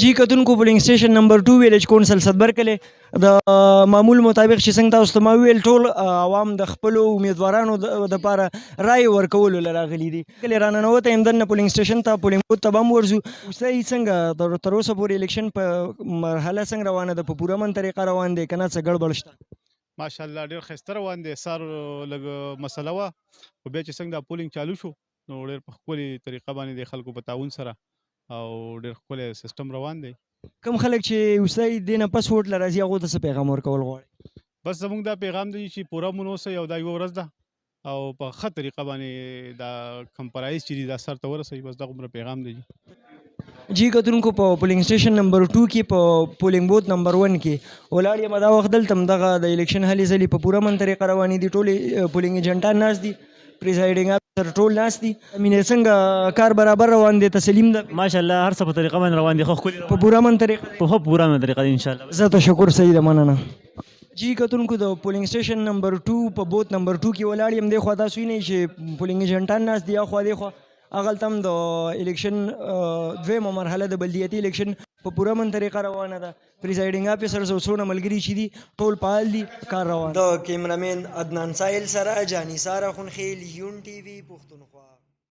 جی کتونکو پولینګ سټیشن نمبر 2 ویلیج کونسل صدبر کلی د معمول مطابق چې څنګه تاسو ته ما ویل ټول عوام د خپلو امیدوارانو دپاره رای ورکولو له راغلي دي کله راننوته یم دننه پولینګ سټیشن ته پولینګ بوت ته به هم ورځو اوسئ څنګه تر اوسه پورې الیکشن په مرحله څنګه روانه ده په پوره من طریقه روان دی که نه څه ګډوډ شته ماشاءالله ډېر ښایسته روان دی سار لږ مسله وه خو بیا چې څنګه دا پولینګ چالو شو نو ډېر په ښکلې طریقه باندې د خلکو په تعاون سره او ډېر ښکلی سیسټم روان دی کوم خلک چې اوسئ دې نه پس ووټ له راځي هغو ته څه پیغام ورکول غواړئ بس زموږ دا پیغام دی چې پوره مون اوسئ او دا یوه ورځ ده او په ښه طریقه باندې دا کمپرایز چې دي دا سر ته ورسوي بس دغه عمره پیغام دی جی کتونکو په پولینګ سټیشن نمبر 2 کې په پولینګ بوت نمبر 1 کې ولاړ یم دا وخت دلته هم دغه د الیکشن هلې ځلې په پوره من طریقه روانې دي ټولې پولینګ ایجنټان ناست دي پریزایډینګ افسر ټول ناست دي مینې څنګه کار برابر روان دی تسلیم ده ماشاءالله هر څه په طریقه باندې روان دي خو ښکلي په پوره من طریقه په ښه پوره من طریقه ان شاء الله زه تشکر صحیح ده مننه جی کتونکو د پولینګ سټیشن نمبر 2 په بوت نمبر 2 کې ولاړ یم دی خوا تاسو وینئ چې پولینګ ایجنټان ناست دي اخوا دی خوا هغلته هم د الیکشن دویمه مرحله د بلدیاتي الیکشن په پوره من طریقه روانه ده پریزایډینګ افیسرز او څونه ملګري چې دي ټول فعال دي کار روان د کیمرامین عدنان سایل سره جاني ساره خونخیل یون ټي وي پښتونخوا